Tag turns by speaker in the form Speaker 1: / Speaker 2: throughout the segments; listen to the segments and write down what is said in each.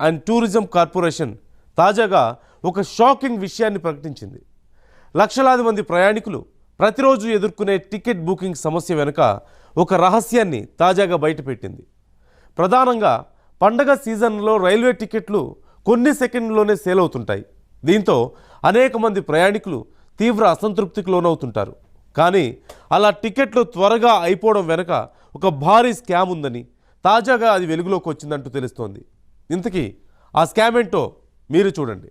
Speaker 1: And tourism corporation తాజాగా ఒక shocking విషయాన్ని ప్రకటించింది. లక్షలాది మంది ప్రయాణికులు ప్రతిరోజు ఎదుర్కొనే టికెట్ బుకింగ్ సమస్య వెనుక ఒక రహస్యాన్ని తాజాగా బయటపెట్టింది. ప్రధానంగా పండగ సీజన్లో రైల్వే టికెట్లు కొన్ని సెకండ్లోనే సేల్ అవుతుంటాయి. దీంతో అనేక మంది ప్రయాణికులు తీవ్ర అసంతృప్తికి లోనవుతుంటారు. కానీ అలా టికెట్లు త్వరగా అయిపోవడం వెనుక ఒక భారీ స్కామ్ ఉందని తాజాగా అది వెలుగులోకి వచ్చిందంటూ తెలుస్తోంది. ఇంతకీ ఆ స్కామ్ ఏంటో మీరు చూడండి.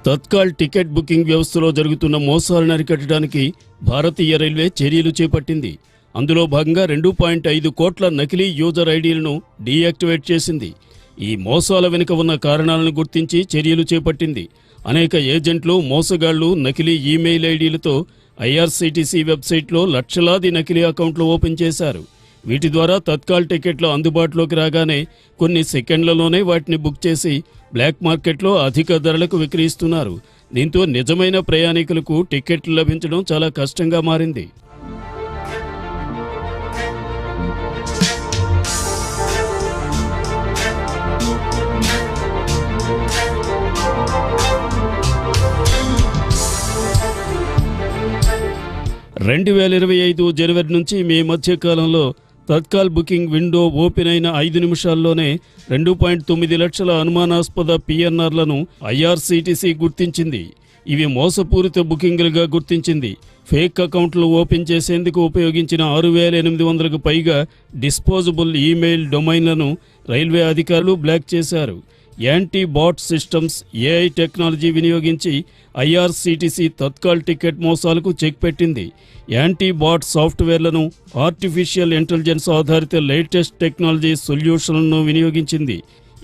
Speaker 2: తత్కాల్ టికెట్ బుకింగ్ వ్యవస్థలో జరుగుతున్న మోసాలను అరికట్టడానికి భారతీయ రైల్వే చర్యలు చేపట్టింది. అందులో భాగంగా 2.5 కోట్ల నకిలీ యూజర్ ఐడీలను డీయాక్టివేట్ చేసింది. ఈ మోసాల వెనుక ఉన్న కారణాలను గుర్తించి చర్యలు చేపట్టింది. అనేక ఏజెంట్లు, మోసగాళ్లు నకిలీ ఈమెయిల్ ఐడీలతో ఐఆర్సీటీసీ వెబ్సైట్లో లక్షలాది నకిలీ అకౌంట్లు ఓపెన్ చేశారు. వీటి ద్వారా తత్కాల్ టికెట్లు అందుబాటులోకి రాగానే కొన్ని సెకండ్లలోనే వాటిని బుక్ చేసి బ్లాక్ మార్కెట్లో అధిక ధరలకు విక్రయిస్తున్నారు. దీంతో నిజమైన ప్రయాణికులకు టికెట్లు లభించడం చాలా కష్టంగా మారింది. జనవరి నుంచి మే మధ్య కాలంలో తత్కాల్ బుకింగ్ విండో ఓపెన్ అయిన 5 నిమిషాల్లోనే 2.9 లక్షల అనుమానాస్పద పిఎన్ఆర్లను ఐఆర్సీటీసీ గుర్తించింది. ఇవి మోసపూరిత బుకింగ్లుగా గుర్తించింది. ఫేక్ అకౌంట్లు ఓపెన్ చేసేందుకు ఉపయోగించిన 6,800కు పైగా డిస్పోజబుల్ ఈమెయిల్ డొమైన్లను రైల్వే అధికారులు బ్లాక్ చేశారు. Anti bot systems, AI technology వినియోగించి ఐఆర్సీటీసీ తత్కాల్ టికెట్ మోసాలకు చెక్ పెట్టింది. యాంటీ బాట్ సాఫ్ట్వేర్లను, ఆర్టిఫిషియల్ ఇంటెలిజెన్స్ ఆధారిత లేటెస్ట్ టెక్నాలజీ సొల్యూషన్లను వినియోగించింది.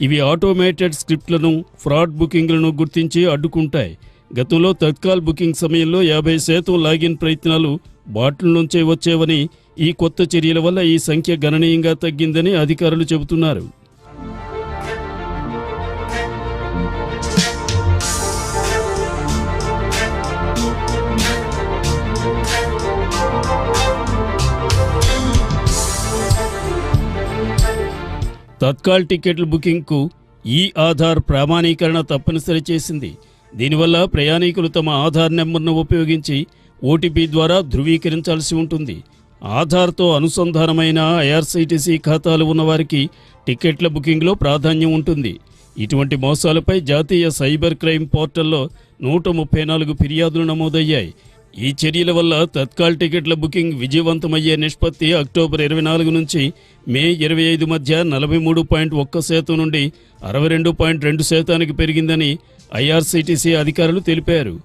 Speaker 2: ఇవి ఆటోమేటెడ్ స్క్రిప్ట్లను, ఫ్రాడ్ బుకింగ్లను గుర్తించి అడ్డుకుంటాయి. గతంలో తత్కాల్ బుకింగ్ సమయంలో 50% లాగిన్ ప్రయత్నాలు బాట్ల నుంచే వచ్చేవని, ఈ కొత్త చర్యల వల్ల ఈ సంఖ్య గణనీయంగా తగ్గిందని అధికారులు చెబుతున్నారు. తత్కాల్ టికెట్ల బుకింగ్కు ఆధార్ ప్రామాణీకరణ తప్పనిసరి చేసింది. దీనివల్ల ప్రయాణికులు తమ ఆధార్ నెంబర్ను ఉపయోగించి ఓటీపీ ద్వారా ధృవీకరించాల్సి ఉంటుంది. ఆధార్తో అనుసంధానమైన ఐఆర్సీటీసీ ఖాతాలు ఉన్నవారికి టికెట్ల బుకింగ్లో ప్రాధాన్యం ఉంటుంది. ఇటువంటి మోసాలపై జాతీయ సైబర్ క్రైమ్ పోర్టల్లో 134 ఫిర్యాదులు నమోదయ్యాయి. ఈ చర్యల వల్ల తత్కాల్ టికెట్ల బుకింగ్ విజయవంతమయ్యే నిష్పత్తి అక్టోబర్ 24 నుంచి మే 25 మధ్య 43.1% నుండి 62.2% పెరిగిందని ఐఆర్సీటీసీ అధికారులు తెలిపారు.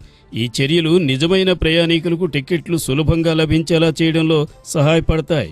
Speaker 2: ఈ చర్యలు నిజమైన ప్రయాణికులకు టికెట్లు సులభంగా లభించేలా చేయడంలో సహాయపడతాయి.